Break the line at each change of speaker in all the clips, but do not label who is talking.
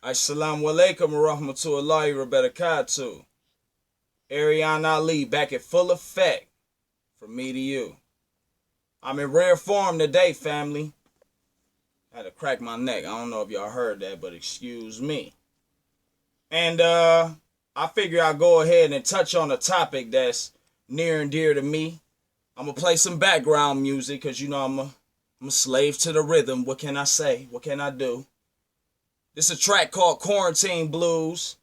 Assalamu alaikum wa rahmatullahi wa barakatuh. Ariana Ali back in full effect from me to you. I'm in rare form today, family. I had to crack my neck. I don't know if y'all heard that, but excuse me. And I figure I'll go ahead and touch on a topic that's near and dear to me. I'm going to play some background music because, you know, I'm a slave to the rhythm. What can I say? What can I do? This is a track called Quarantine Blues.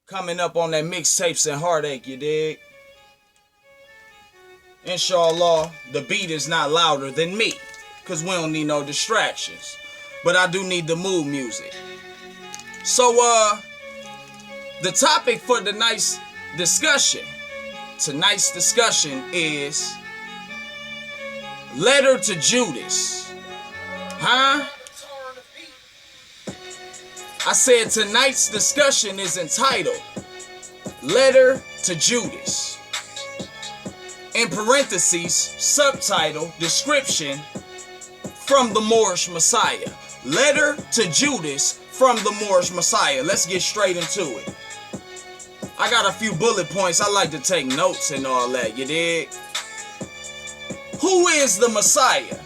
Coming up on that mixtapes and heartache, you dig? Inshallah, the beat is not louder than me because we don't need no distractions. But I do need the mood music. So, the topic for tonight's discussion is Letter to Judas. Huh? I said tonight's discussion is entitled Letter to Judas. In parentheses, subtitle, description, from the Moorish Messiah. Letter to Judas from the Moorish Messiah. Let's get straight into it. I got a few bullet points. I like to take notes and all that, you dig? Who is the Messiah?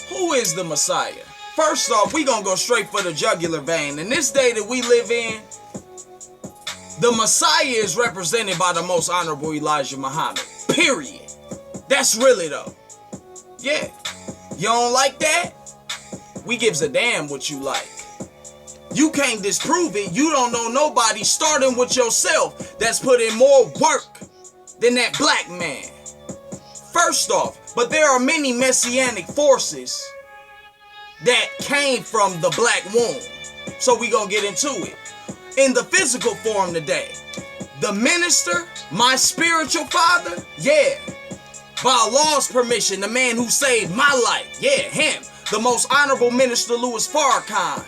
Who is the Messiah? First off, we gonna go straight for the jugular vein. In this day that we live in, the Messiah is represented by the most honorable Elijah Muhammad. Period. That's really though. Yeah. You don't like that? We gives a damn what you like. You can't disprove it. You don't know nobody, starting with yourself, that's put in more work than that black man. First off, but there are many messianic forces that came from the black womb. So we gonna get into it. In the physical form today, the minister, my spiritual father, yeah. By Allah's permission, the man who saved my life, yeah, him. The most honorable minister, Louis Farrakhan,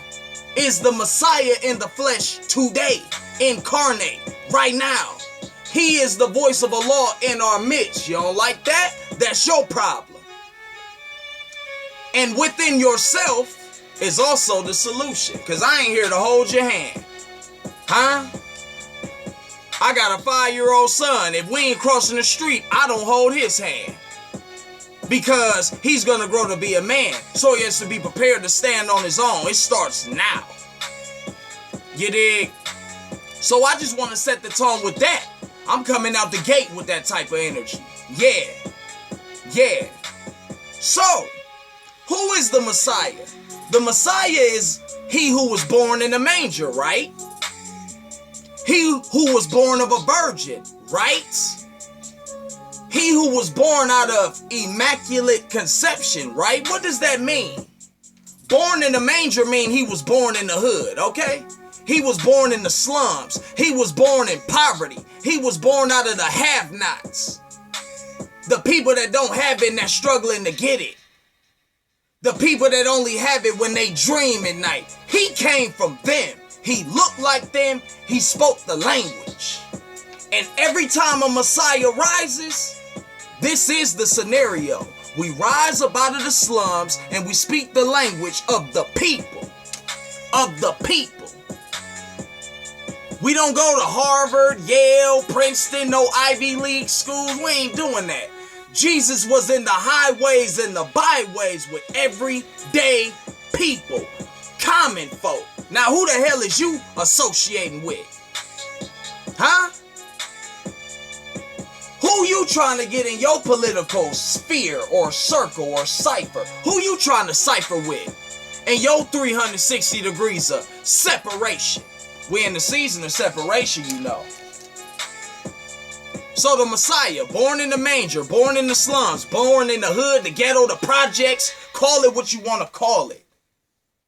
is the Messiah in the flesh today, incarnate, right now. He is the voice of Allah in our midst. You don't like that? That's your problem. And within yourself is also the solution. Because I ain't here to hold your hand. Huh? I got a 5-year-old son. If we ain't crossing the street, I don't hold his hand. Because he's going to grow to be a man. So he has to be prepared to stand on his own. It starts now. You dig? So I just want to set the tone with that. I'm coming out the gate with that type of energy. Yeah. Yeah. So, who is the Messiah? The Messiah is he who was born in a manger, right? He who was born of a virgin, right? He who was born out of immaculate conception, right? What does that mean? Born in a manger mean he was born in the hood, okay? He was born in the slums. He was born in poverty. He was born out of the have-nots. The people that don't have it and that's struggling to get it. The people that only have it when they dream at night. He came from them. He looked like them. He spoke the language. And every time a Messiah rises, this is the scenario. We rise up out of the slums and we speak the language of the people. Of the people. We don't go to Harvard, Yale, Princeton, no Ivy League schools. We ain't doing that. Jesus was in the highways and the byways with everyday people. Common folk. Now who the hell is you associating with? Huh? Who you trying to get in your political sphere or circle or cipher? Who you trying to cipher with? In your 360 degrees of separation. We in the season of separation, you know. So the Messiah, born in the manger, born in the slums, born in the hood, the ghetto, the projects, call it what you want to call it.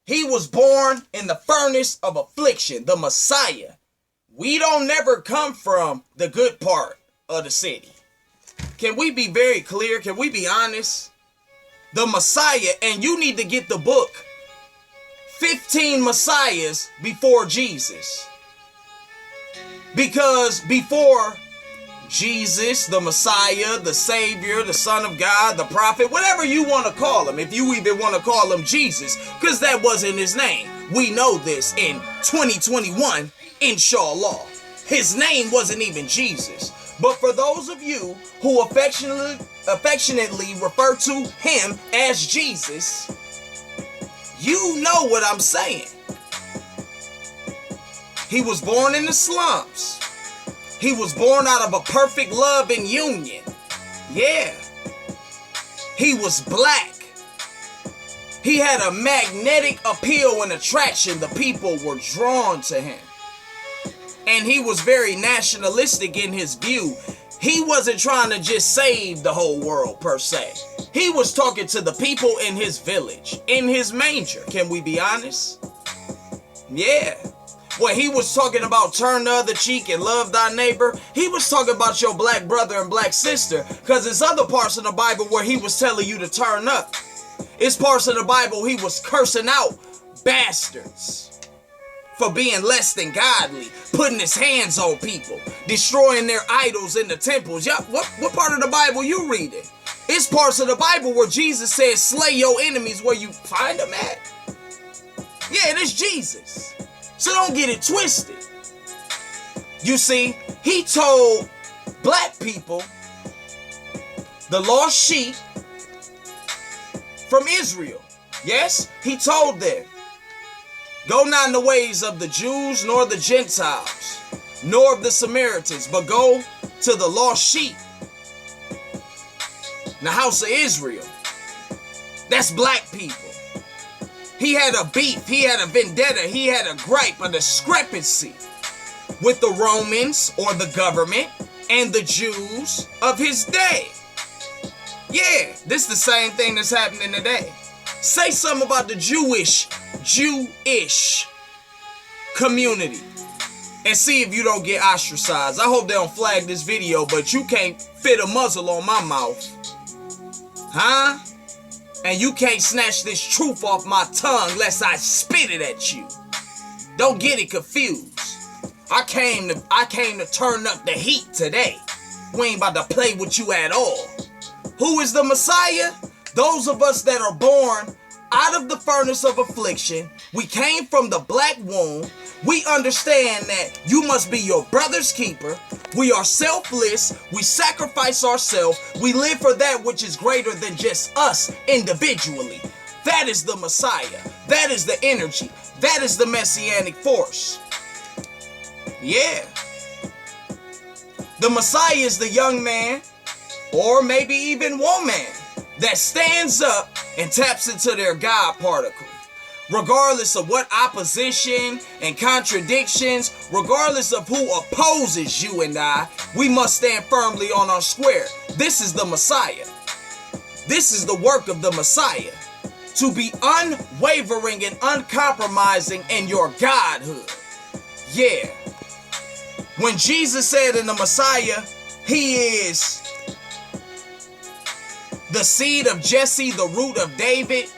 He was born in the furnace of affliction, the Messiah. We don't never come from the good part of the city. Can we be very clear? Can we be honest? The Messiah, and you need to get the book, 15 Messiahs before Jesus. Because before Jesus, the Messiah, the Savior, the Son of God, the Prophet, whatever you want to call him, if you even want to call him Jesus, because that wasn't his name. We know this in 2021, inshallah. His name wasn't even Jesus. But for those of you who affectionately refer to him as Jesus, you know what I'm saying. He was born in the slums. He was born out of a perfect love and union. Yeah. He was black. He had a magnetic appeal and attraction. The people were drawn to him. And he was very nationalistic in his view. He wasn't trying to just save the whole world per se. He was talking to the people in his village, in his manger. Can we be honest? Yeah. When he was talking about turn the other cheek and love thy neighbor, he was talking about your black brother and black sister, because there's other parts of the Bible where he was telling you to turn up. It's parts of the Bible he was cursing out bastards for being less than godly, putting his hands on people, destroying their idols in the temples. Yeah, what part of the Bible you reading? It's parts of the Bible where Jesus says slay your enemies where you find them at. Yeah, it's Jesus. So don't get it twisted. You see, he told black people, the lost sheep from Israel. Yes, he told them, go not in the ways of the Jews, nor the Gentiles, nor of the Samaritans, but go to the lost sheep, the house of Israel. That's black people. He had a beef, he had a vendetta, he had a gripe, a discrepancy with the Romans or the government and the Jews of his day. Yeah, this is the same thing that's happening today. Say something about the Jewish community and see if you don't get ostracized. I hope they don't flag this video, but you can't fit a muzzle on my mouth. Huh? And you can't snatch this truth off my tongue lest I spit it at you. Don't get it confused. I came to turn up the heat today. We ain't about to play with you at all. Who is the Messiah? Those of us that are born out of the furnace of affliction. We came from the black womb. We understand that you must be your brother's keeper. We are selfless. We sacrifice ourselves. We live for that which is greater than just us individually. That is the Messiah. That is the energy. That is the messianic force. Yeah. The Messiah is the young man, or maybe even woman, that stands up and taps into their God particle. Regardless of what opposition and contradictions, regardless of who opposes you and I, we must stand firmly on our square. This is the Messiah. This is the work of the Messiah. To be unwavering and uncompromising in your godhood. Yeah. When Jesus said in the Messiah, he is the seed of Jesse, the root of David,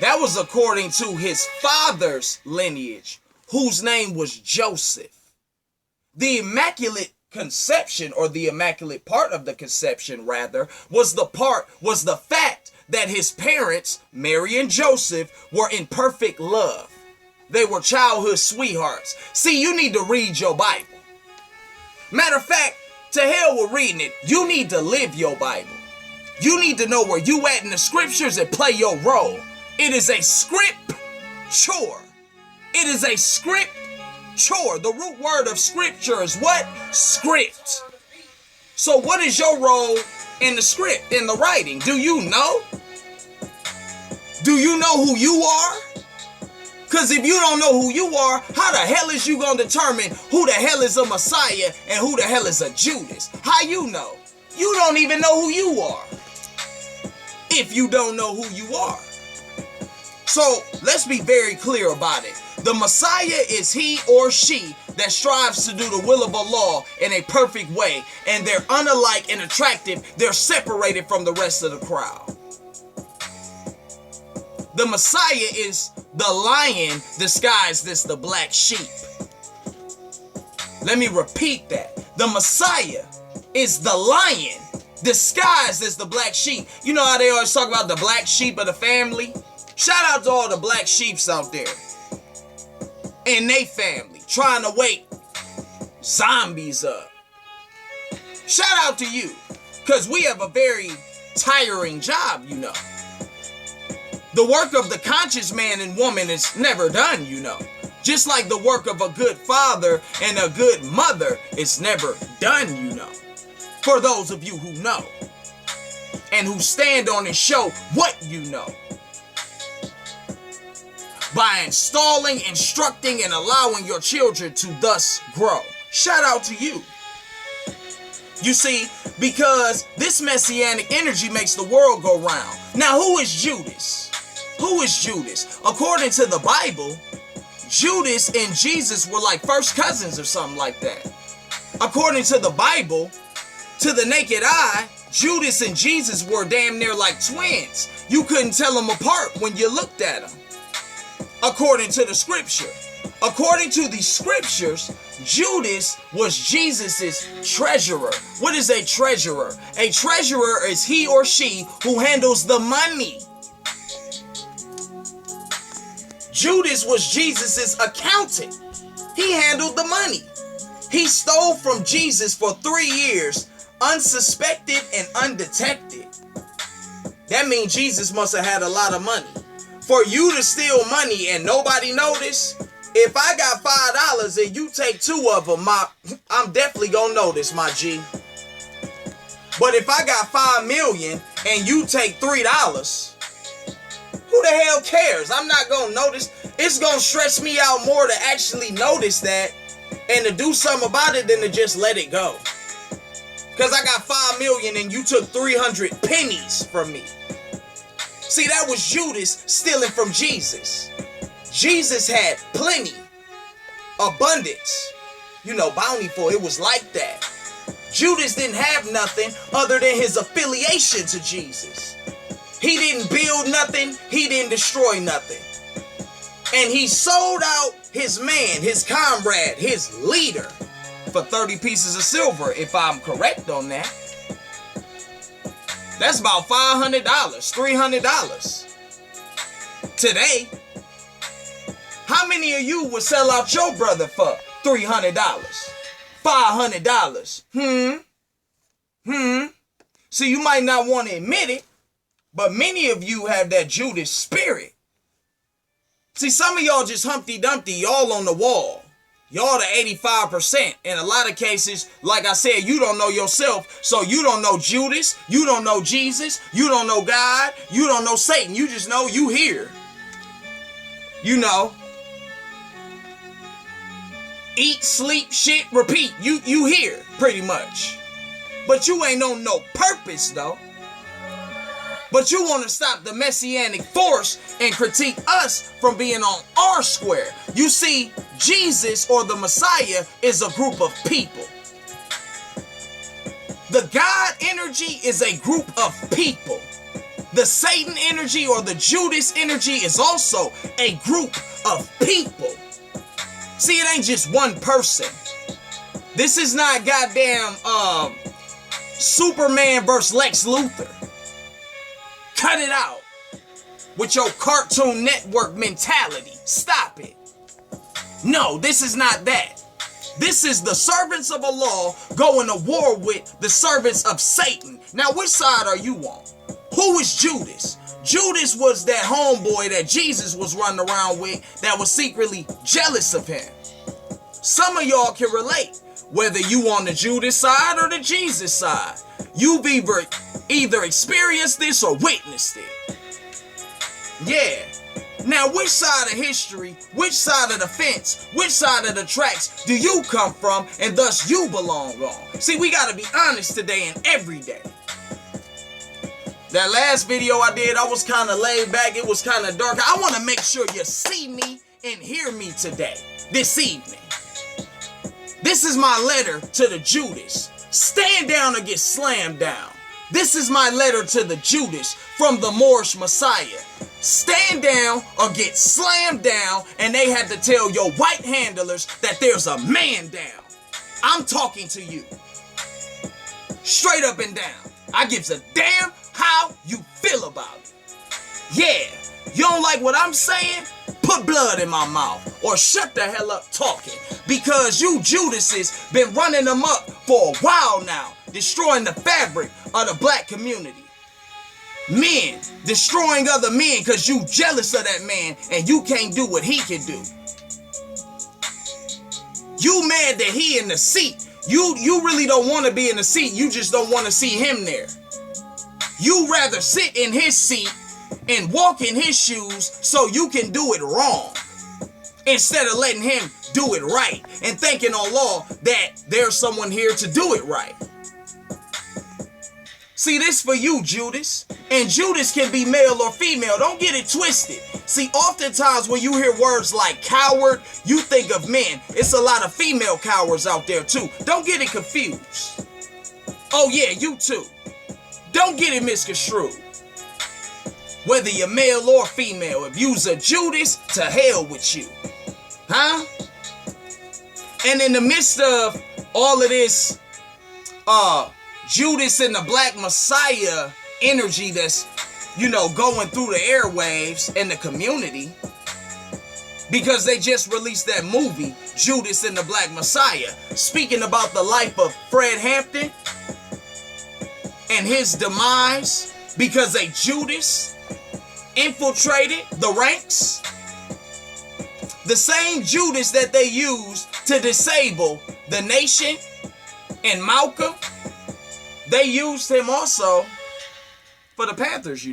that was according to his father's lineage, whose name was Joseph. The Immaculate Conception, or the immaculate part of the conception rather, was the fact that his parents, Mary and Joseph, were in perfect love. They were childhood sweethearts. See, you need to read your Bible. Matter of fact, to hell with reading it, you need to live your Bible. You need to know where you at in the scriptures and play your role. It is a script chore. It is a script chore. The root word of scripture is what? Script. So what is your role in the script, in the writing? Do you know? Do you know who you are? Because if you don't know who you are, how the hell is you going to determine who the hell is a Messiah and who the hell is a Judas? How you know? You don't even know who you are. If you don't know who you are. So let's be very clear about it. The Messiah is he or she that strives to do the will of Allah in a perfect way. And they're unalike and attractive. They're separated from the rest of the crowd. The Messiah is the lion disguised as the black sheep. Let me repeat that. The Messiah is the lion disguised as the black sheep. You know how they always talk about the black sheep of the family? Shout out to all the black sheeps out there and they family trying to wake zombies up. Shout out to you, because we have a very tiring job, you know. The work of the conscious man and woman is never done, you know. Just like the work of a good father and a good mother is never done, you know. For those of you who know and who stand on and show what you know. By installing, instructing, and allowing your children to thus grow. Shout out to you. You see, because this messianic energy makes the world go round. Now, who is Judas? Who is Judas? According to the Bible, Judas and Jesus were like first cousins or something like that. According to the Bible, to the naked eye, Judas and Jesus were damn near like twins. You couldn't tell them apart when you looked at them. According to the scripture. According to the scriptures, Judas was Jesus's treasurer. What is a treasurer? A treasurer is he or she who handles the money. Judas was Jesus's accountant. He handled the money. He stole from Jesus for 3 years, unsuspected and undetected. That means Jesus must have had a lot of money. For you to steal money and nobody notice, if I got $5 and you take 2 of them, I'm definitely gonna notice, my G. But if I got 5 million and you take $3, who the hell cares? I'm not gonna notice. It's gonna stress me out more to actually notice that and to do something about it than to just let it go. Cause I got 5 million and you took 300 pennies from me. See, that was Judas stealing from Jesus. Jesus had plenty, abundance, you know, bountiful. It was like that. Judas didn't have nothing other than his affiliation to Jesus. He didn't build nothing. He didn't destroy nothing. And he sold out his man, his comrade, his leader for 30 pieces of silver, if I'm correct on that. That's about $500, $300. Today, how many of you would sell out your brother for $300, $500? See, you might not want to admit it, but many of you have that Judas spirit. See, some of y'all just Humpty Dumpty, y'all on the wall. Y'all the 85%. In a lot of cases, like I said, you don't know yourself, so you don't know Judas, you don't know Jesus, you don't know God, you don't know Satan. You just know you here. You know. Eat, sleep, shit, repeat. You here, pretty much. But you ain't on no purpose, though. But you want to stop the messianic force and critique us from being on our square. You see, Jesus or the Messiah is a group of people. The God energy is a group of people. The Satan energy or the Judas energy is also a group of people. See, it ain't just one person. This is not goddamn Superman versus Lex Luthor. Cut it out with your Cartoon Network mentality. Stop it. No, this is not that. This is the servants of Allah going to war with the servants of Satan. Now, which side are you on? Who is Judas? Judas was that homeboy that Jesus was running around with that was secretly jealous of him. Some of y'all can relate, whether you on the Judas side or the Jesus side. You've either experienced this or witnessed it. Yeah. Now, which side of history, which side of the fence, which side of the tracks do you come from and thus you belong on? See, we got to be honest today and every day. That last video I did, I was kind of laid back. It was kind of dark. I want to make sure you see me and hear me today, this evening. This is my letter to the Judas. Stand down or get slammed down. This is my letter to the Judas from the Moorish Messiah. Stand down or get slammed down, and they had to tell your white handlers that there's a man down. I'm talking to you. Straight up and down. I gives a damn how you feel about it. Yeah, you don't like what I'm saying? Put blood in my mouth or shut the hell up talking, because you Judases been running them up for a while now, destroying the fabric of the black community. Men destroying other men because you jealous of that man and you can't do what he can do. You mad that he in the seat. You really don't want to be in the seat. You just don't want to see him there. You rather sit in his seat and walk in his shoes so you can do it wrong, instead of letting him do it right and thinking on law that there's someone here to do it right. See, this for you, Judas. And Judas can be male or female. Don't get it twisted. See, oftentimes when you hear words like coward, you think of men. It's a lot of female cowards out there too. Don't get it confused. Oh yeah, you too. Don't get it misconstrued. Whether you're male or female, if you's a Judas, to hell with you. Huh? And in the midst of all of this, Judas and the Black Messiah energy that's, going through the airwaves in the community, because they just released that movie, Judas and the Black Messiah, speaking about the life of Fred Hampton and his demise because a Judas infiltrated the ranks. The same Judas that they used to disable the nation and Malcolm, they used him also for the Panthers,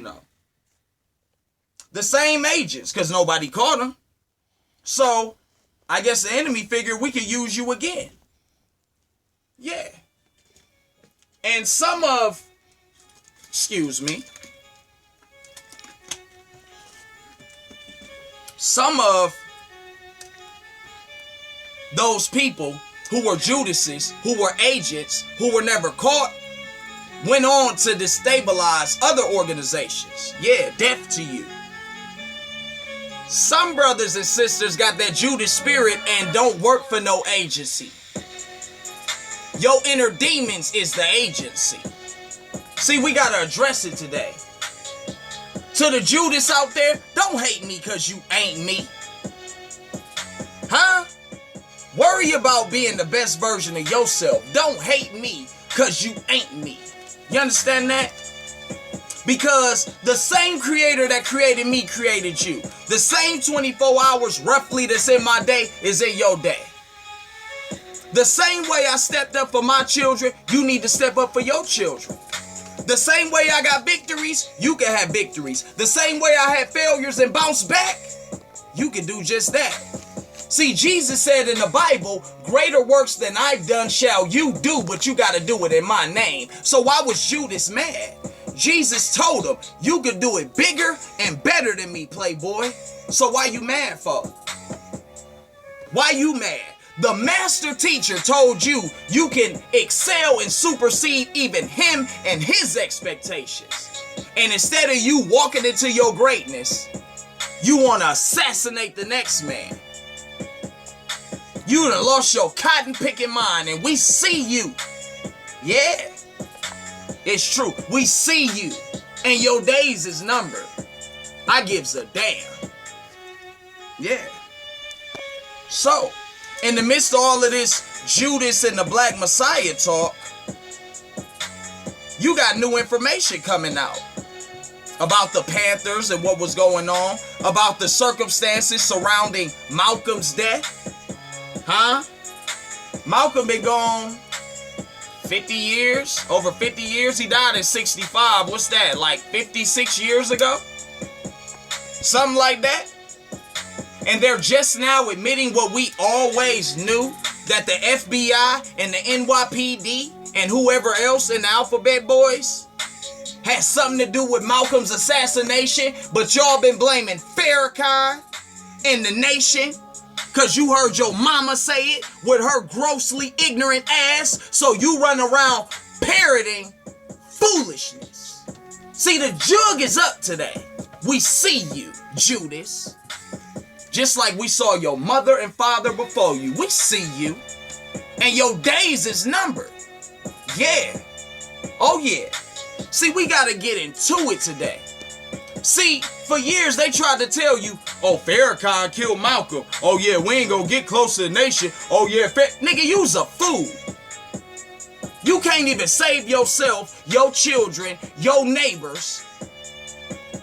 The same agents, because nobody caught them. So, I guess the enemy figured we could use you again. Yeah. And some of those people who were Judases, who were agents, who were never caught, went on to destabilize other organizations. Yeah, death to you. Some brothers and sisters got that Judas spirit and don't work for no agency. Your inner demons is the agency. See, we got to address it today. To the Judas out there, don't hate me because you ain't me. Huh? Worry about being the best version of yourself. Don't hate me because you ain't me. You understand that? Because the same creator that created me created you. The same 24 hours roughly that's in my day is in your day. The same way I stepped up for my children, you need to step up for your children. The same way I got victories, you can have victories. The same way I had failures and bounced back, you can do just that. See, Jesus said in the Bible, greater works than I've done shall you do, but you got to do it in my name. So why was Judas mad? Jesus told him, you could do it bigger and better than me, playboy. So why you mad for? Why you mad? The master teacher told you you can excel and supersede even him and his expectations. And instead of you walking into your greatness, you want to assassinate the next man. You done lost your cotton picking mind, and we see you. Yeah, it's true. We see you, and your days is numbered. I gives a damn. Yeah. So, in the midst of all of this Judas and the Black Messiah talk, you got new information coming out about the Panthers and what was going on, about the circumstances surrounding Malcolm's death. Huh? Malcolm been gone 50 years, over 50 years. He died at 65. What's that, like 56 years ago? Something like that. And they're just now admitting what we always knew, that the FBI and the NYPD and whoever else in the Alphabet Boys had something to do with Malcolm's assassination, but y'all been blaming Farrakhan and the nation because you heard your mama say it with her grossly ignorant ass, so you run around parroting foolishness. See, the jug is up today. We see you, Judas. Just like we saw your mother and father before you. We see you. and your days is numbered. Yeah. Oh yeah. See, we gotta get into it today. See, for years they tried to tell you, oh, Farrakhan killed Malcolm. Oh yeah, we ain't gonna get close to the nation. Oh yeah, nigga, you's a fool. You can't even save yourself, your children, your neighbors.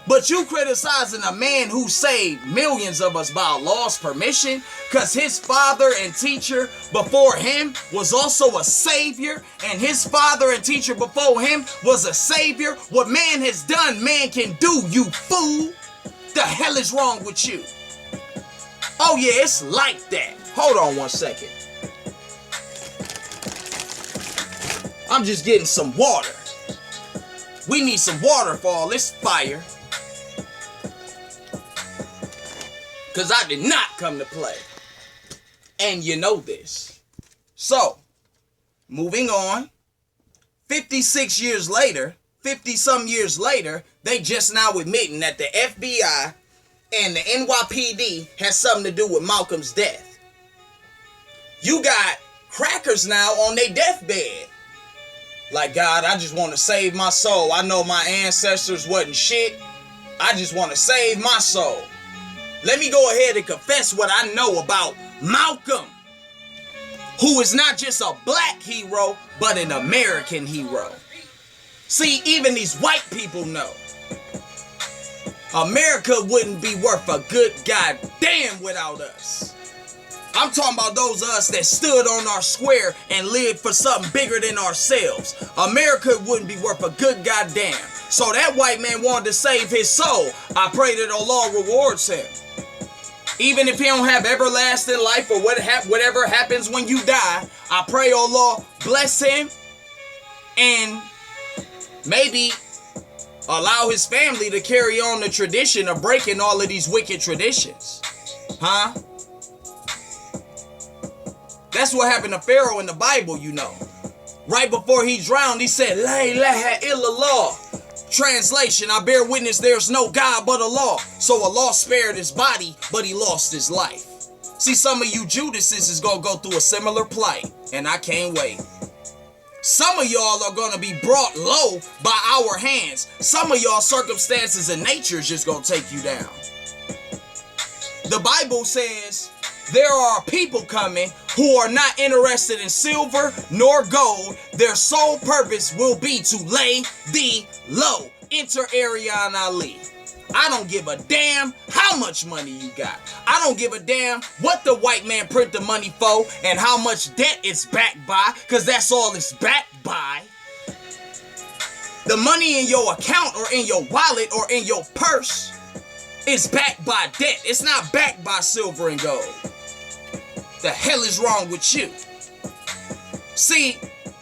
But you criticizing a man who saved millions of us by Allah's permission because his father and teacher before him was also a savior, and his father and teacher before him was a savior. What man has done, man can do, you fool. The hell is wrong with you? Oh yeah, it's like that. Hold on one second. I'm just getting some water. We need some water for all this fire. Because I did not come to play. And you know this. So, moving on. 50-some years later, they just now admitting that the FBI and the NYPD has something to do with Malcolm's death. You got crackers now on their deathbed. Like, God, I just want to save my soul. I know my ancestors wasn't shit. I just want to save my soul. Let me go ahead and confess what I know about Malcolm, who is not just a black hero, but an American hero. See, even these white people know America wouldn't be worth a good goddamn without us. I'm talking about those of us that stood on our square and lived for something bigger than ourselves. America wouldn't be worth a good goddamn. So that white man wanted to save his soul. I pray that Allah rewards him. Even if he don't have everlasting life or whatever happens when you die, I pray Allah bless him and maybe allow his family to carry on the tradition of breaking all of these wicked traditions. Huh? That's what happened to Pharaoh in the Bible, you know. Right before he drowned, he said, La ilaha illallah. Translation, I bear witness there's no God but Allah. So Allah spared his body, but he lost his life. See, some of you Judases is going to go through a similar plight, and I can't wait. Some of y'all are going to be brought low by our hands. Some of y'all circumstances and nature is just going to take you down. The Bible says there are people coming who are not interested in silver nor gold. Their sole purpose will be to lay thee low. Enter Ariana Ali. I don't give a damn how much money you got. I don't give a damn what the white man print the money for and how much debt it's backed by, because that's all it's backed by. The money in your account or in your wallet or in your purse is backed by debt. It's not backed by silver and gold. The hell is wrong with you? See,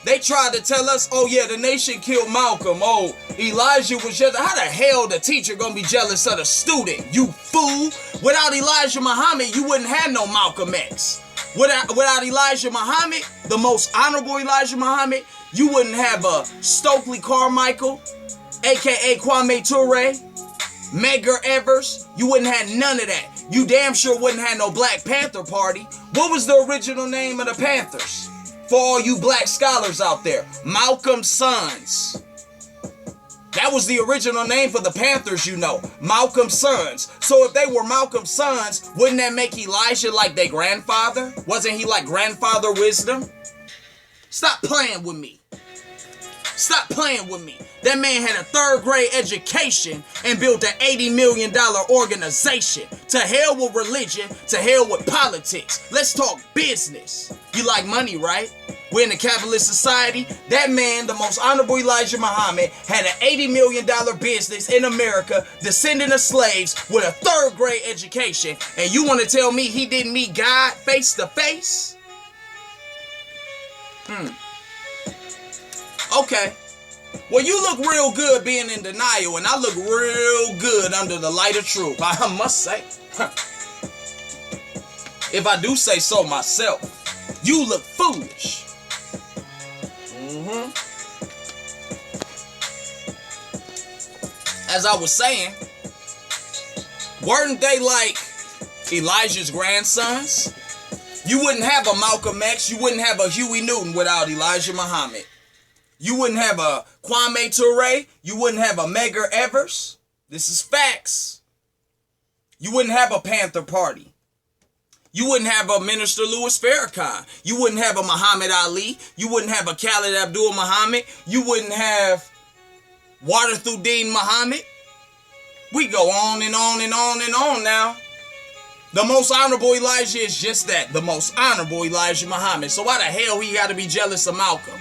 they tried to tell us, oh yeah, the nation killed Malcolm. Oh, Elijah was just... How the hell the teacher gonna be jealous of the student? You fool! Without Elijah Muhammad, you wouldn't have no Malcolm X. Without Elijah Muhammad, the most honorable Elijah Muhammad, you wouldn't have a Stokely Carmichael, aka Kwame Ture, Medgar Evers. You wouldn't have none of that. You damn sure wouldn't have no Black Panther Party. What was the original name of the Panthers? For all you black scholars out there, Malcolm's Sons. That was the original name for the Panthers, you know. Malcolm's Sons. So if they were Malcolm's sons, wouldn't that make Elijah like their grandfather? Wasn't he like grandfather wisdom? Stop playing with me. Stop playing with me. That man had a 3rd grade education and built an $80 million organization. To hell with religion, to hell with politics. Let's talk business. You like money, right? We're in a capitalist society. That man, the most honorable Elijah Muhammad, had an $80 million business in America, descendant of slaves with a 3rd grade education. And you want to tell me he didn't meet God face to face? Okay. Well, you look real good being in denial, and I look real good under the light of truth, I must say. If I do say so myself, you look foolish. As I was saying, weren't they like Elijah's grandsons? You wouldn't have a Malcolm X. You wouldn't have a Huey Newton without Elijah Muhammad. You wouldn't have a Kwame Ture. You wouldn't have a Medgar Evers. This is facts. You wouldn't have a Panther Party. You wouldn't have a Minister Louis Farrakhan. You wouldn't have a Muhammad Ali. You wouldn't have a Khalid Abdul Muhammad. You wouldn't have Waterthuddin Muhammad. We go on and on and on and on now. The most honorable Elijah is just that, the most honorable Elijah Muhammad. So why the hell he got to be jealous of Malcolm?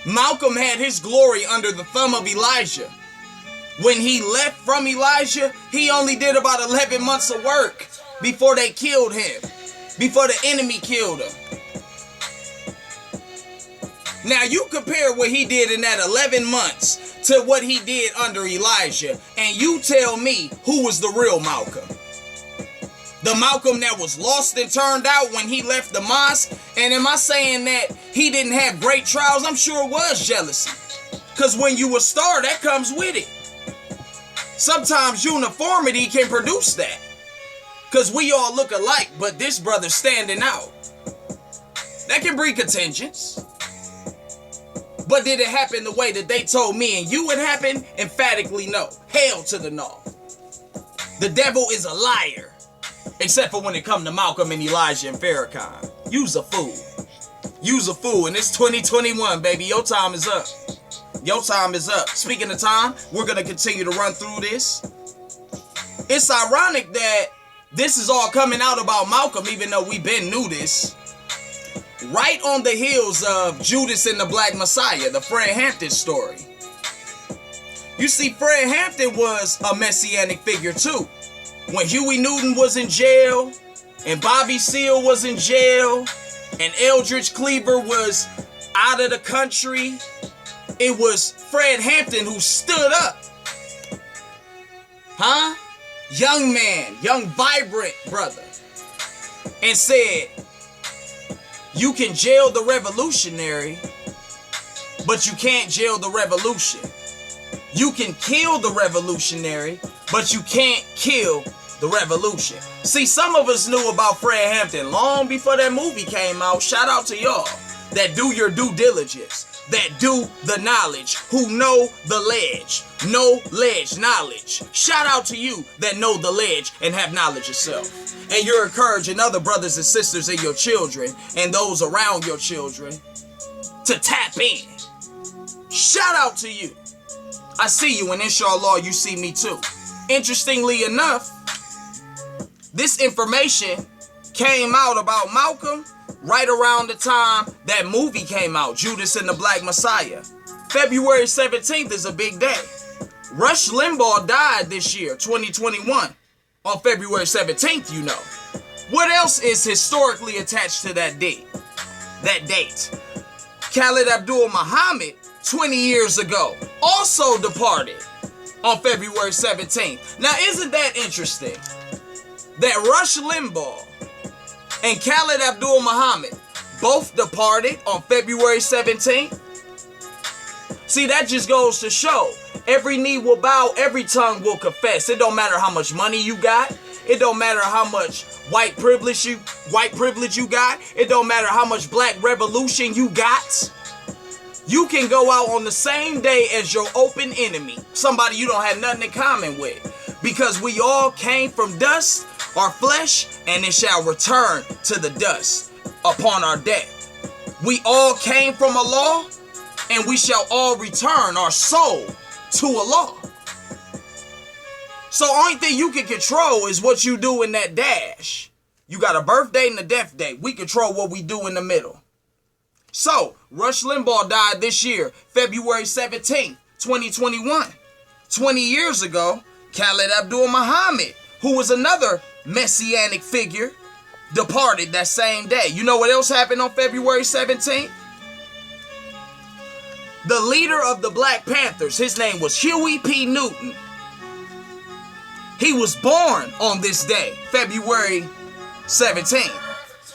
Malcolm had his glory under the thumb of Elijah. When he left from Elijah, he only did about 11 months of work before they killed him, before the enemy killed him. Now you compare what he did in that 11 months to what he did under Elijah, and you tell me who was the real Malcolm. The Malcolm that was lost and turned out when he left the mosque? And am I saying that he didn't have great trials? I'm sure it was jealousy. Because when you a star, that comes with it. Sometimes uniformity can produce that. Because we all look alike, but this brother's standing out. That can bring contingents. But did it happen the way that they told me and you would happen? Emphatically no. Hell to the no. The devil is a liar. Except for when it come to Malcolm and Elijah and Farrakhan. You's a fool. You's a fool. And it's 2021, baby. Your time is up. Your time is up. Speaking of time, we're going to continue to run through this. It's ironic that this is all coming out about Malcolm, even though we been knew this. Right on the heels of Judas and the Black Messiah, the Fred Hampton story. You see, Fred Hampton was a messianic figure too. When Huey Newton was in jail, and Bobby Seale was in jail, and Eldridge Cleaver was out of the country, it was Fred Hampton who stood up. Huh? Young man, young vibrant brother. And said, you can jail the revolutionary, but you can't jail the revolution. You can kill the revolutionary, but you can't kill the revolution. See, some of us knew about Fred Hampton long before that movie came out. Shout out to y'all that do your due diligence, that do the knowledge, who know the ledge. Know ledge knowledge. Shout out to you that know the ledge and have knowledge yourself. And you're encouraging other brothers and sisters and your children and those around your children to tap in. Shout out to you. I see you, and inshallah you see me too. Interestingly enough, this information came out about Malcolm right around the time that movie came out, Judas and the Black Messiah. February 17th is a big day. Rush Limbaugh died this year, 2021, on February 17th, you know. What else is historically attached to that date? Khalid Abdul Muhammad, 20 years ago, also departed on February 17th. Now, isn't that interesting? That Rush Limbaugh and Khalid Abdul Muhammad both departed on February 17th. See, that just goes to show every knee will bow, every tongue will confess. It don't matter how much money you got. It don't matter how much white privilege you got. It don't matter how much black revolution you got. You can go out on the same day as your open enemy, somebody you don't have nothing in common with, because we all came from dust, our flesh, and it shall return to the dust upon our death. We all came from Allah, and we shall all return our soul to Allah. So only thing you can control is what you do in that dash. You got a birth date and a death date. We control what we do in the middle. So, Rush Limbaugh died this year, February 17th, 2021. 20 years ago, Khalid Abdul Muhammad, who was another messianic figure, departed that same day. You know what else happened on February 17th? The leader of the Black Panthers, his name was Huey P. Newton. He was born on this day, February 17th.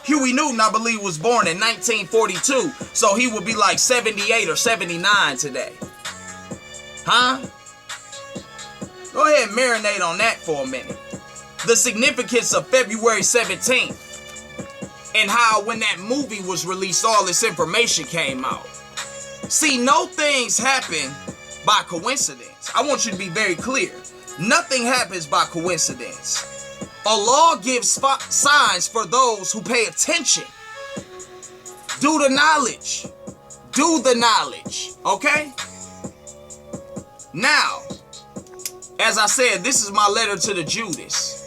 Huey Newton, I believe, was born in 1942, so he would be like 78 or 79 today. Huh? Go ahead and marinate on that for a minute. The significance of February 17th. And how when that movie was released, all this information came out. See, no things happen by coincidence. I want you to be very clear. Nothing happens by coincidence. Allah gives signs for those who pay attention. Do the knowledge. Do the knowledge. Okay? Now, as I said, this is my letter to the Judas.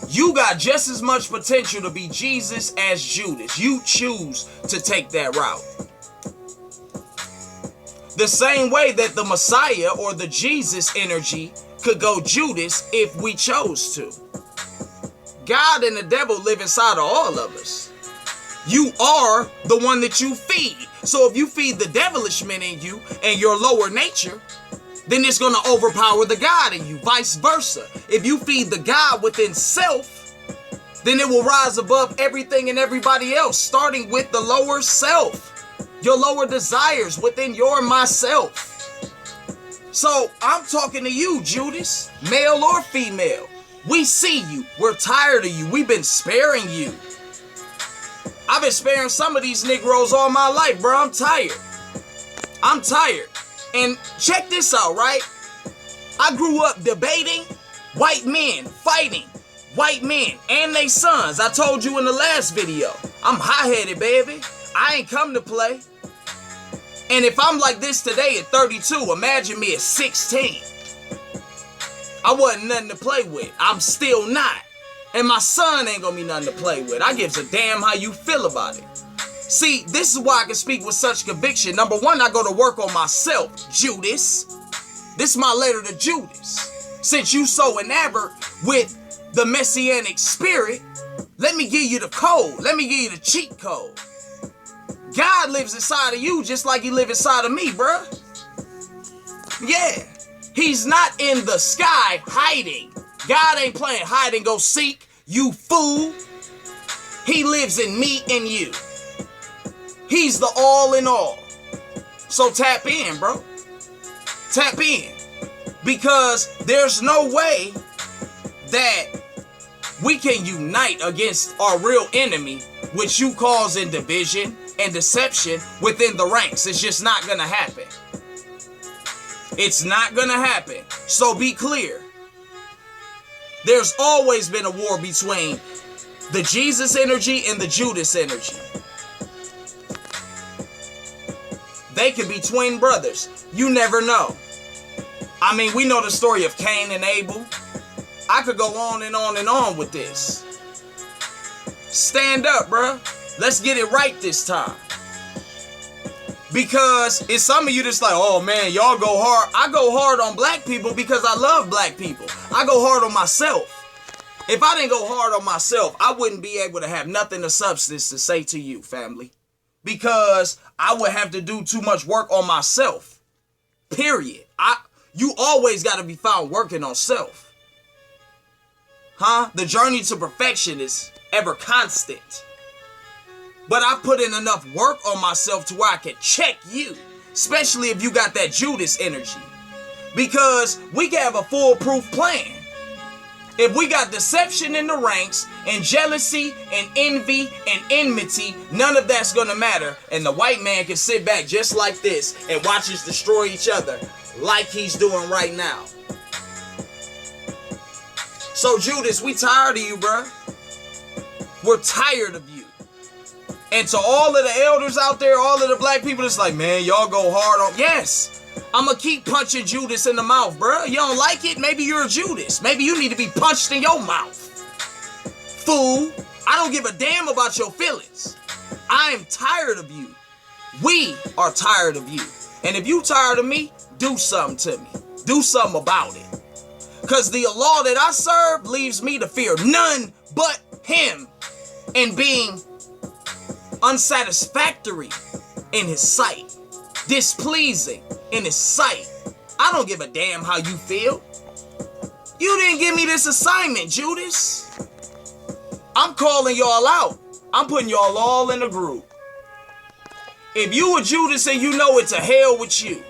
You got just as much potential to be Jesus as Judas. You choose to take that route. The same way that the Messiah or the Jesus energy could go Judas if we chose to. God and the devil live inside of all of us. You are the one that you feed. So if you feed the devilish men in you and your lower nature, then it's going to overpower the God in you. Vice versa. If you feed the God within self, then it will rise above everything and everybody else, starting with the lower self. Your lower desires within your myself. So I'm talking to you, Judas, male or female. We see you. We're tired of you. We've been sparing you. I've been sparing some of these Negroes all my life, bro. I'm tired. I'm tired. And check this out, right? I grew up debating white men, fighting white men and they sons. I told you in the last video. I'm hot-headed, baby. I ain't come to play. And if I'm like this today at 32, imagine me at 16. I wasn't nothing to play with. I'm still not. And my son ain't gonna be nothing to play with. I gives a damn how you feel about it. See, this is why I can speak with such conviction. Number one, I go to work on myself, Judas. This is my letter to Judas. Since you so enamored with the messianic spirit, let me give you the code. Let me give you the cheat code. God lives inside of you just like he lives inside of me, bruh. Yeah. He's not in the sky hiding. God ain't playing hide and go seek, you fool. He lives in me and you. He's the all in all. So tap in, bro. Tap in. Because there's no way that we can unite against our real enemy, which you causing division and deception within the ranks. It's just not gonna happen. It's not gonna happen. So be clear. There's always been a war between the Jesus energy and the Judas energy. They could be twin brothers. You never know. I mean, we know the story of Cain and Abel. I could go on and on and on with this. Stand up, bruh. Let's get it right this time. Because it's some of you that's like, oh man, y'all go hard. I go hard on black people because I love black people. I go hard on myself. If I didn't go hard on myself, I wouldn't be able to have nothing of substance to say to you, family. Because I would have to do too much work on myself. Period. You always got to be found working on self. The journey to perfection is ever constant. But I put in enough work on myself to where I can check you. Especially if you got that Judas energy. Because we can have a foolproof plan. If we got deception in the ranks and jealousy and envy and enmity, none of that's going to matter. And the white man can sit back just like this and watch us destroy each other like he's doing right now. So Judas, we tired of you, bruh. We're tired of you. And to all of the elders out there, all of the black people, it's like, man, y'all go hard on. Yes. I'm going to keep punching Judas in the mouth, bro. You don't like it? Maybe you're a Judas. Maybe you need to be punched in your mouth. Fool. I don't give a damn about your feelings. I am tired of you. We are tired of you. And if you tired of me, do something to me. Do something about it. Because the Allah that I serve leaves me to fear none but him. And being unsatisfactory in his sight. Displeasing in his sight. I don't give a damn how you feel. You didn't give me this assignment, Judas. I'm calling y'all out. I'm putting y'all all in a group. If you a Judas and you know it, to hell with you.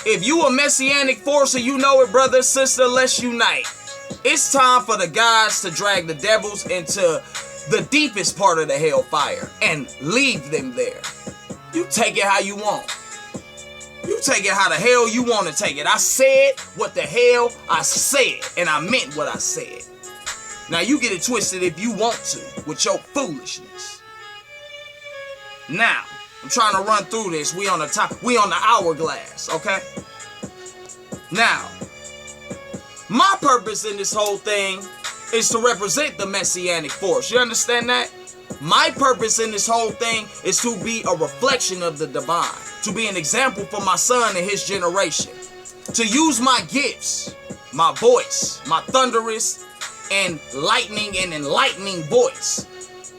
If you a messianic force and you know it, brother, sister, let's unite. It's time for the gods to drag the devils into the deepest part of the hellfire and leave them there. You take it how you want. You take it how the hell you want to take it. I said what the hell I said, and I meant what I said. Now you get it twisted if you want to with your foolishness. Now, I'm trying to run through this. We on the hourglass, okay? Now, my purpose in this whole thing is to represent the messianic force. You understand that? My purpose in this whole thing is to be a reflection of the divine, to be an example for my son and his generation, to use my gifts, my voice, my thunderous and lightning and enlightening voice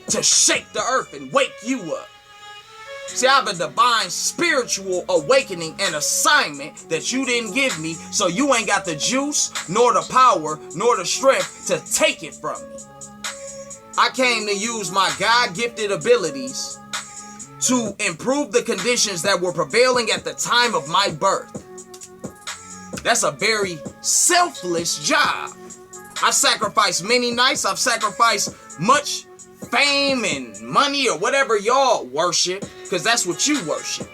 to shake the earth and wake you up. See, I have a divine spiritual awakening and assignment that you didn't give me, so you ain't got the juice, nor the power, nor the strength to take it from me. I came to use my God-gifted abilities to improve the conditions that were prevailing at the time of my birth. That's a very selfless job. I've sacrificed many nights. I've sacrificed much fame and money or whatever y'all worship, because that's what you worship,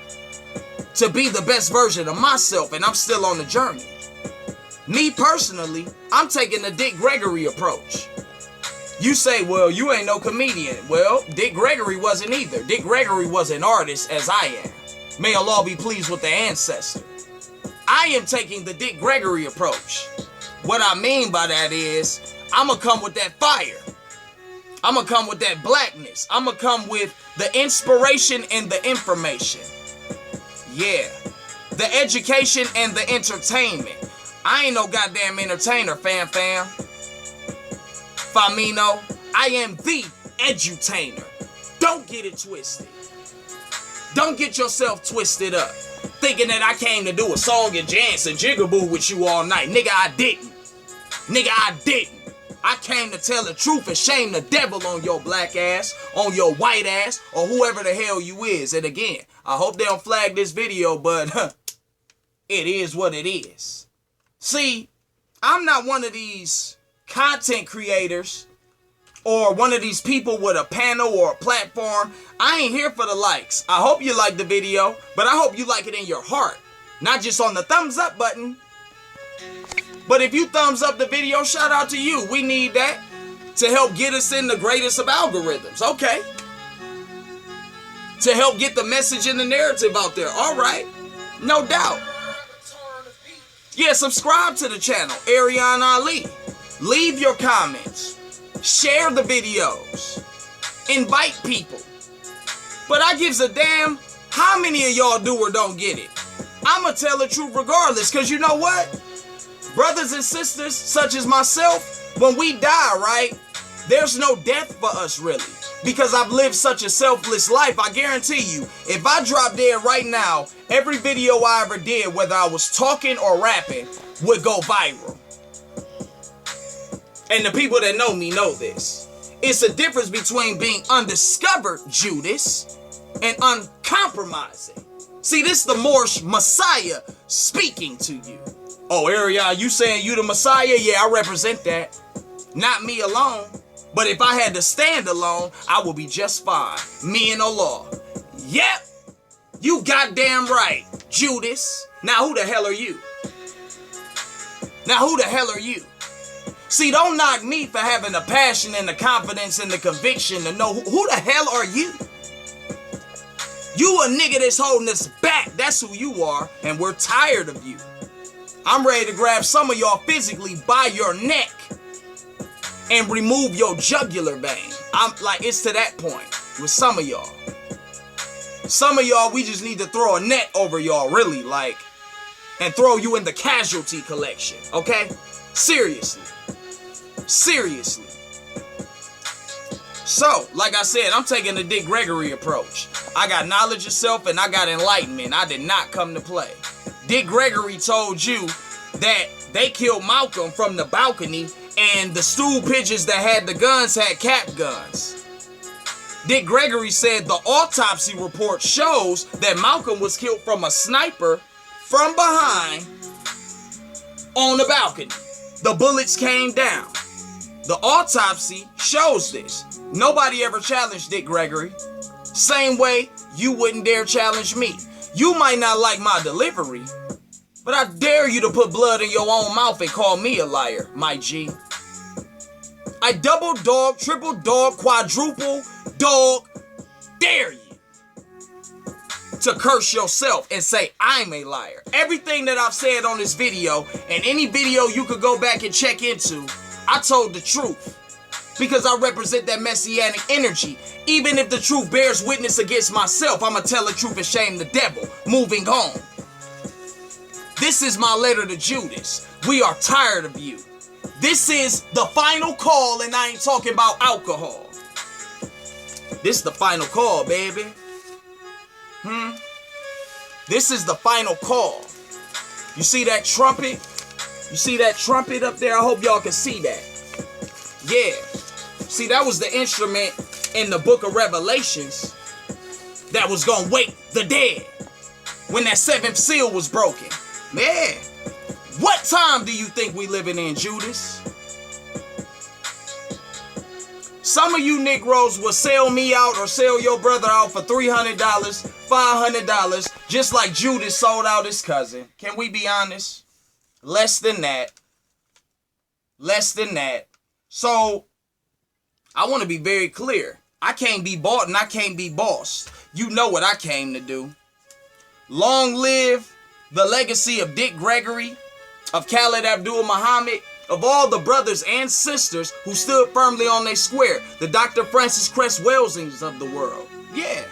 to be the best version of myself, and I'm still on the journey. Me personally, I'm taking the Dick Gregory approach. You say, well, you ain't no comedian. Well, Dick Gregory wasn't either. Dick Gregory was an artist as I am. May Allah be pleased with the ancestor. I am taking the Dick Gregory approach. What I mean by that is, I'm going to come with that fire. I'm going to come with that blackness. I'm going to come with the inspiration and the information. Yeah. The education and the entertainment. I ain't no goddamn entertainer, fam. Famino, I am the edutainer. Don't get it twisted. Don't get yourself twisted up, thinking that I came to do a song and dance and jigaboo with you all night. Nigga, I didn't. I came to tell the truth and shame the devil on your black ass, on your white ass, or whoever the hell you is. And again, I hope they don't flag this video, but it is what it is. See, I'm not one of these content creators or one of these people with a panel or a platform. I ain't here for the likes. I hope you like the video, but I hope you like it in your heart, not just on the thumbs up button. But if you thumbs up the video, shout out to you. We need that to help get us in the greatest of algorithms. Okay. To help get the message and the narrative out there. All right. No doubt. Yeah, subscribe to the channel, Ariana Ali. Leave your comments. Share the videos. Invite people. But I gives a damn how many of y'all do or don't get it. I'ma tell the truth regardless, because you know what? Brothers and sisters such as myself, when we die, right, there's no death for us really. Because I've lived such a selfless life, I guarantee you, if I drop dead right now, every video I ever did, whether I was talking or rapping, would go viral. And the people that know me know this. It's a difference between being undiscovered Judas and uncompromising. See, this is the Moorish Messiah speaking to you. Oh, Ariel, you saying you the Messiah? Yeah, I represent that. Not me alone. But if I had to stand alone, I would be just fine. Me and Allah. Yep. You goddamn right, Judas. Now who the hell are you? See, don't knock me for having the passion and the confidence and the conviction to know who the hell are you? You a nigga that's holding us back. That's who you are, and we're tired of you. I'm ready to grab some of y'all physically by your neck and remove your jugular vein. I'm like, it's to that point with some of y'all. Some of y'all, we just need to throw a net over y'all, really, like, and throw you in the casualty collection, okay? Seriously. So, like I said, I'm taking the Dick Gregory approach. I got knowledge of self and I got enlightenment. I did not come to play. Dick Gregory told you that they killed Malcolm from the balcony and the stool pigeons that had the guns had cap guns. Dick Gregory said the autopsy report shows that Malcolm was killed from a sniper from behind on the balcony. The bullets came down. The autopsy shows this. Nobody ever challenged Dick Gregory. Same way you wouldn't dare challenge me. You might not like my delivery, but I dare you to put blood in your own mouth and call me a liar, my G. I double dog, triple dog, quadruple dog dare you to curse yourself and say I'm a liar. Everything that I've said on this video and any video you could go back and check into, I told the truth because I represent that messianic energy. Even if the truth bears witness against myself, I'ma tell the truth and shame the devil. Moving on. This is my letter to Judas. We are tired of you. This is the final call, and I ain't talking about alcohol. This is the final call, baby. This is the final call. You see that trumpet? You see that trumpet up there? I hope y'all can see that. Yeah. See, that was the instrument in the book of Revelations that was gonna wake the dead when that seventh seal was broken. Man, what time do you think we living in, Judas? Some of you Negroes will sell me out or sell your brother out for $300, $500, just like Judas sold out his cousin. Can we be honest? Less than that. Less than that. So, I want to be very clear. I can't be bought and I can't be bossed. You know what I came to do. Long live the legacy of Dick Gregory, of Khalid Abdul Muhammad, of all the brothers and sisters who stood firmly on their square, the Dr. Francis Cress Welsings of the world. Yeah.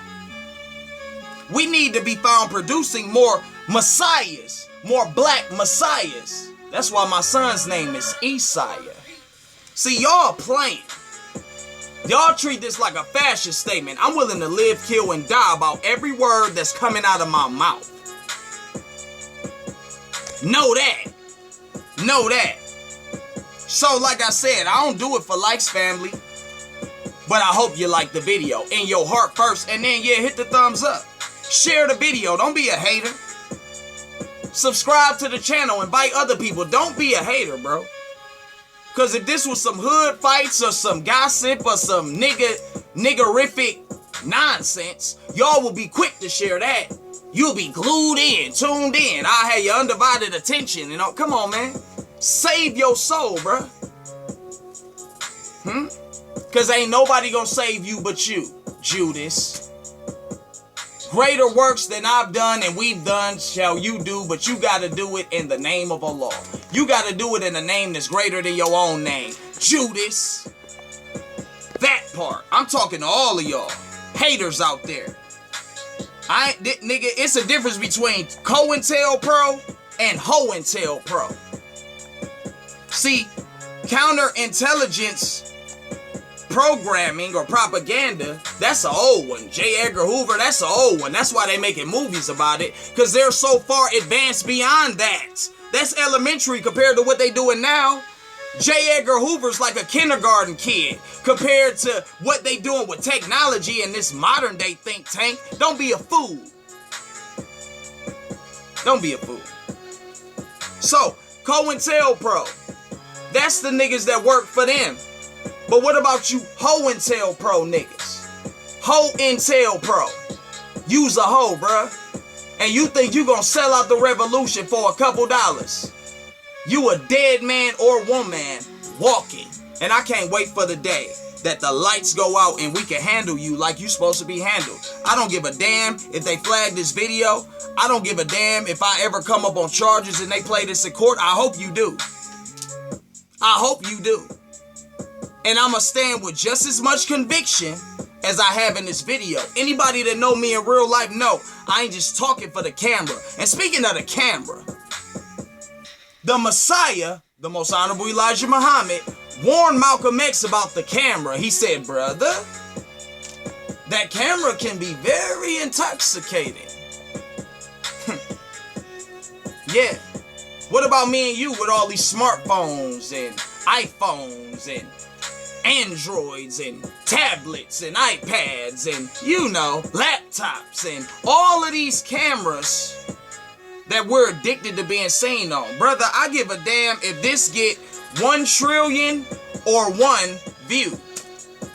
We need to be found producing more messiahs, more black messiahs. That's why my son's name is Isaiah. See, y'all playing. Y'all treat this like a fashion statement. I'm willing to live, kill, and die about every word that's coming out of my mouth. Know that. Know that. So, like I said, I don't do it for likes, family. But I hope you like the video. In your heart first, and then, yeah, hit the thumbs up. Share the video. Don't be a hater. Subscribe to the channel. Invite other people. Don't be a hater, bro. Because if this was some hood fights or some gossip or some niggerific nonsense, y'all will be quick to share that. You'll be glued in, tuned in. I'll have your undivided attention. You know, come on, man. Save your soul, bruh. Because ain't nobody gonna save you but you, Judas. Greater works than I've done and we've done shall you do, but you gotta do it in the name of Allah. You gotta do it in a name that's greater than your own name, Judas. That part. I'm talking to all of y'all haters out there. Nigga, it's a difference between COINTELPRO and HOINTELPRO. See, counterintelligence programming or propaganda, that's an old one. J. Edgar Hoover, that's an old one. That's why they making movies about it, because they're so far advanced beyond that. That's elementary compared to what they doing now. J. Edgar Hoover's like a kindergarten kid compared to what they doing with technology in this modern day think tank. Don't be a fool. Don't be a fool. So, COINTELPRO, that's the niggas that work for them. But what about you HOINTELPRO niggas? HOINTELPRO. Use a hoe, bruh. And you think you gonna sell out the revolution for a couple dollars. You a dead man or woman walking. And I can't wait for the day that the lights go out and we can handle you like you supposed to be handled. I don't give a damn if they flag this video. I don't give a damn if I ever come up on charges and they play this in court. I hope you do. I hope you do. And I'ma stand with just as much conviction as I have in this video. Anybody that know me in real life know I ain't just talking for the camera. And speaking of the camera, the Messiah, the most honorable Elijah Muhammad, warned Malcolm X about the camera. He said, brother, that camera can be very intoxicating. Yeah. What about me and you with all these smartphones and iPhones and Androids and tablets and iPads and, you know, laptops and all of these cameras that we're addicted to being seen on? Brother, I give a damn if this get 1 trillion or one view.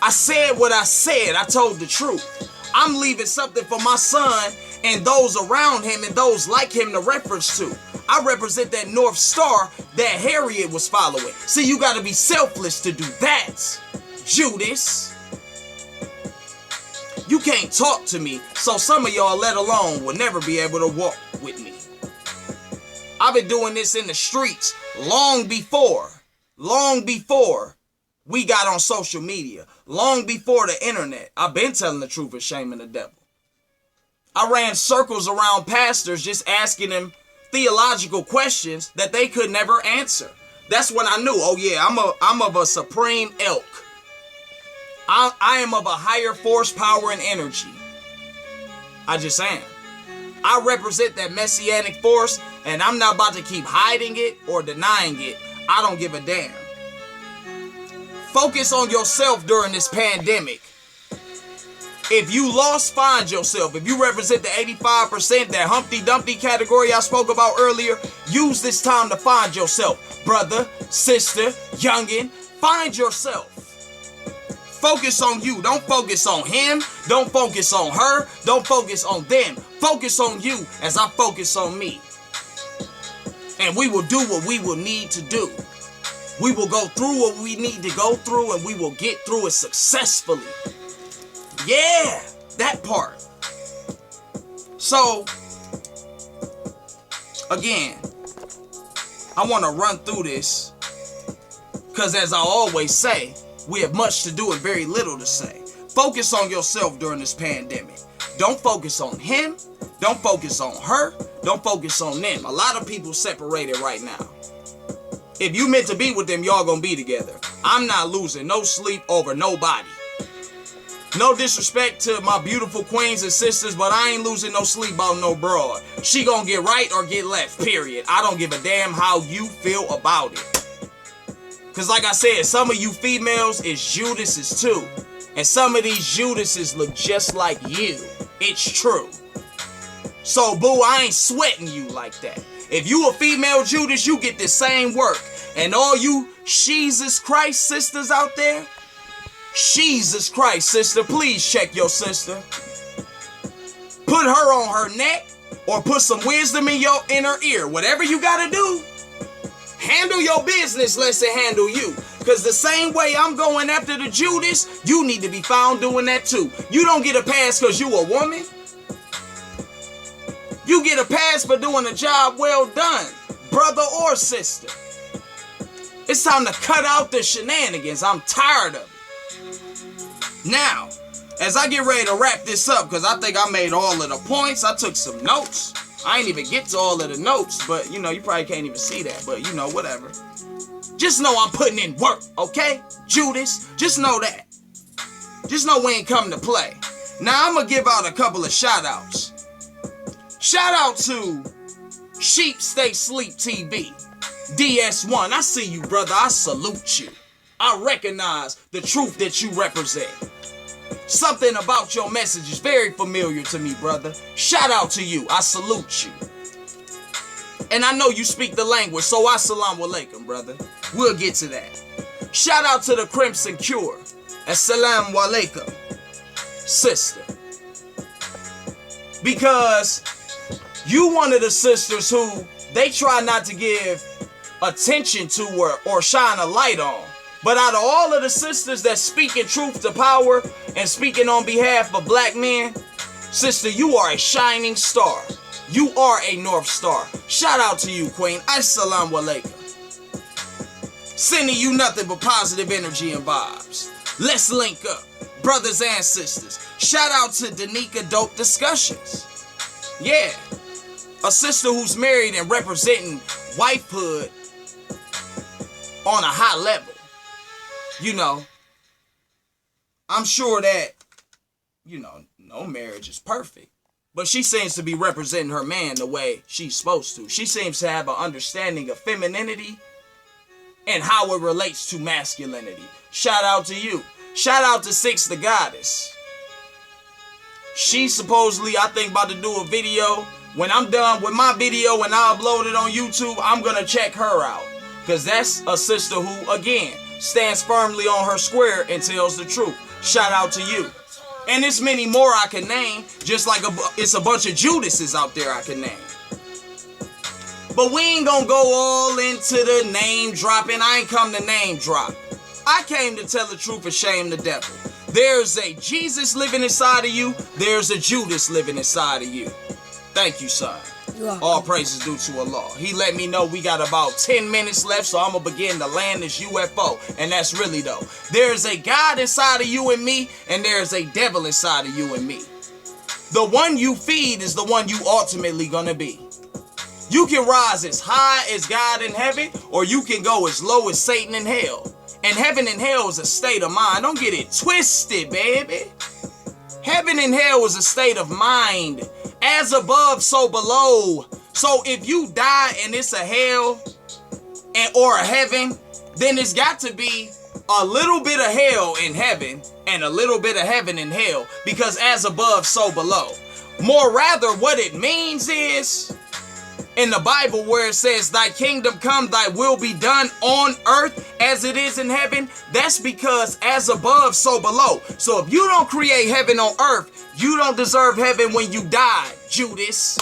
I said what I said. I told the truth. I'm leaving something for my son and those around him and those like him to reference to. I represent that North Star that Harriet was following. See, you got to be selfless to do that, Judas. You can't talk to me, so some of y'all, let alone, will never be able to walk with me. I've been doing this in the streets long before we got on social media, long before the internet. I've been telling the truth and shaming the devil. I ran circles around pastors just asking them theological questions that they could never answer. That's when I knew, oh yeah, I'm of a supreme ilk. I am of a higher force, power, and energy. I just am. I represent that messianic force, and I'm not about to keep hiding it or denying it. I don't give a damn. Focus on yourself during this pandemic. If you lost, find yourself. If you represent the 85%, that Humpty Dumpty category I spoke about earlier, use this time to find yourself. Brother, sister, youngin', find yourself. Focus on you. Don't focus on him. Don't focus on her. Don't focus on them. Focus on you as I focus on me. And we will do what we will need to do. We will go through what we need to go through, and we will get through it successfully. Yeah, that part. So, again, I want to run through this because, as I always say, we have much to do and very little to say. Focus on yourself during this pandemic. Don't focus on him. Don't focus on her. Don't focus on them. A lot of people separated right now. If you meant to be with them, y'all gonna be together. I'm not losing no sleep over nobody. No disrespect to my beautiful queens and sisters, but I ain't losing no sleep on no broad. She gonna get right or get left, period. I don't give a damn how you feel about it. Because like I said, some of you females is Judases too. And some of these Judases look just like you. It's true. So boo, I ain't sweating you like that. If you a female Judas, you get the same work. And all you Jesus Christ sisters out there, Jesus Christ sister, please check your sister. Put her on her neck or put some wisdom in her ear. Whatever you gotta do. Handle your business, lest it handle you. Because the same way I'm going after the Judas, you need to be found doing that too. You don't get a pass because you a woman. You get a pass for doing a job well done, brother or sister. It's time to cut out the shenanigans. I'm tired of it. Now, as I get ready to wrap this up, because I think I made all of the points, I took some notes. I ain't even get to all of the notes, but, you probably can't even see that, but, whatever. Just know I'm putting in work, okay? Judas, just know that. Just know we ain't coming to play. Now, I'm going to give out a couple of shout-outs. Shout out to Sheep Stay Sleep TV, DS1. I see you, brother. I salute you. I recognize the truth that you represent. Something about your message is very familiar to me, brother. Shout out to you. I salute you. And I know you speak the language, so assalamu alaikum, brother. We'll get to that. Shout out to the Crimson Cure. Assalamu alaikum, sister. Because you one of the sisters who they try not to give attention to or shine a light on. But out of all of the sisters that speaking truth to power and speaking on behalf of black men, sister, you are a shining star. You are a North Star. Shout out to you, Queen. Assalamu alaikum. Sending you nothing but positive energy and vibes. Let's link up, brothers and sisters. Shout out to Danica Dope Discussions. Yeah, a sister who's married and representing wifehood on a high level. I'm sure that, no marriage is perfect. But she seems to be representing her man the way she's supposed to. She seems to have an understanding of femininity and how it relates to masculinity. Shout out to you. Shout out to Six the Goddess. She's supposedly, I think, about to do a video. When I'm done with my video and I upload it on YouTube, I'm going to check her out. Because that's a sister who, again, stands firmly on her square and tells the truth. Shout out to you. And there's many more I can name, just like it's a bunch of Judases out there I can name. But we ain't gonna go all into the name dropping. I ain't come to name drop. I came to tell the truth and shame the devil. There's a Jesus living inside of you. There's a Judas living inside of you. Thank you, son. All praises due to Allah. He let me know we got about 10 minutes left, so I'm going to begin to land this UFO. And that's really though. There's a God inside of you and me, and there's a devil inside of you and me. The one you feed is the one you ultimately going to be. You can rise as high as God in heaven, or you can go as low as Satan in hell. And heaven and hell is a state of mind. Don't get it twisted, baby. Heaven and hell is a state of mind. As above, so below. So if you die and it's a hell or a heaven, then it's got to be a little bit of hell in heaven and a little bit of heaven in hell. Because as above, so below. More rather, what it means is, in the Bible where it says, thy kingdom come, thy will be done on earth as it is in heaven, that's because as above, so below. So if you don't create heaven on earth, you don't deserve heaven when you die, Judas.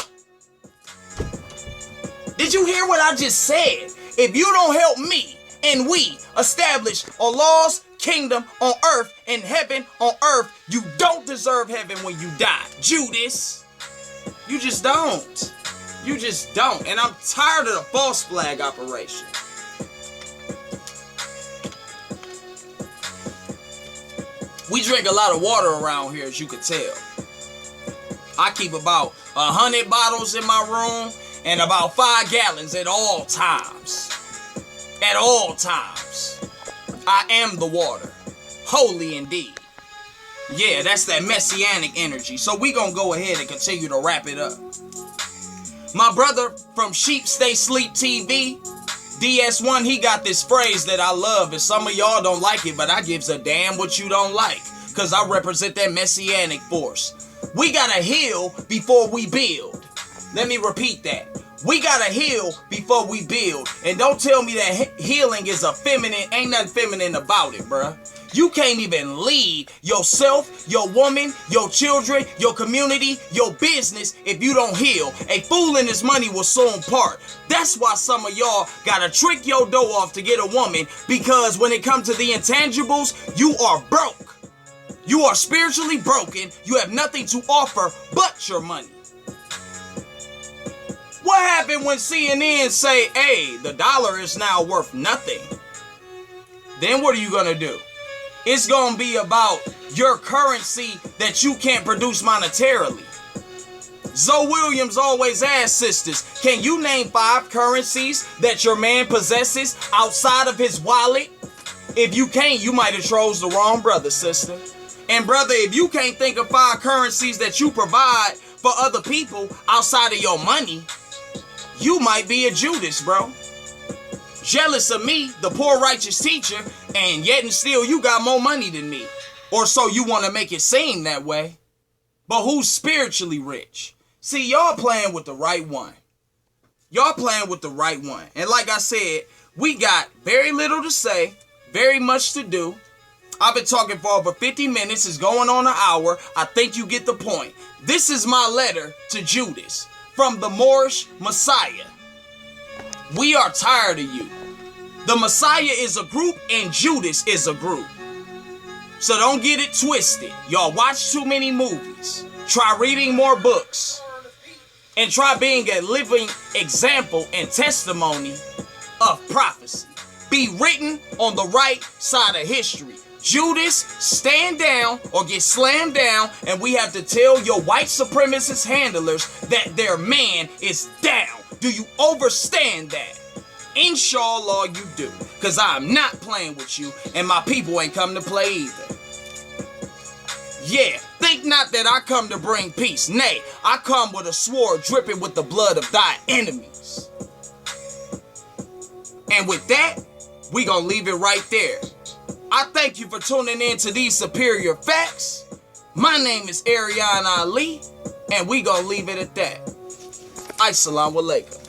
Did you hear what I just said? If you don't help me and we establish Allah's kingdom on earth and heaven on earth, you don't deserve heaven when you die, Judas. You just don't. You just don't. And I'm tired of the false flag operation. We drink a lot of water around here, as you can tell. I keep about 100 bottles in my room and about 5 gallons at all times. At all times. I am the water. Holy indeed. Yeah, that's that messianic energy. So we gonna go ahead and continue to wrap it up. My brother from Sheep Stay Sleep TV, DS1, he got this phrase that I love, and some of y'all don't like it, but I gives a damn what you don't like, because I represent that messianic force. We gotta heal before we build. Let me repeat that. We gotta heal before we build. And don't tell me that healing is a feminine, ain't nothing feminine about it, bruh. You can't even lead yourself, your woman, your children, your community, your business if you don't heal. A fool and his money will soon part. That's why some of y'all gotta trick your dough off to get a woman, because when it comes to the intangibles, you are broke. You are spiritually broken. You have nothing to offer but your money. What happened when CNN say, hey, the dollar is now worth nothing? Then what are you gonna do? It's gonna be about your currency that you can't produce monetarily. Zoe Williams always asks sisters, can you name 5 currencies that your man possesses outside of his wallet? If you can't, you might have chose the wrong brother, sister. And brother, if you can't think of 5 currencies that you provide for other people outside of your money, you might be a Judas, bro. Jealous of me, the poor righteous teacher, and yet and still you got more money than me. Or so you want to make it seem that way. But who's spiritually rich? See, y'all playing with the right one. Y'all playing with the right one. And like I said, we got very little to say, very much to do. I've been talking for over 50 minutes. It's going on an hour. I think you get the point. This is my letter to Judas from the Moorish Messiah. We are tired of you. The Messiah is a group and Judas is a group. So don't get it twisted. Y'all watch too many movies. Try reading more books. And try being a living example and testimony of prophecy. Be written on the right side of history. Judas, stand down or get slammed down, and we have to tell your white supremacist handlers that their man is down. Do you understand that? Inshallah you do, because I'm not playing with you, and my people ain't come to play either. Yeah, think not that I come to bring peace. Nay, I come with a sword dripping with the blood of thy enemies. And with that, we gonna leave it right there. I thank you for tuning in to these superior facts. My name is Ariana Ali, and we gonna leave it at that. Assalamu alaikum.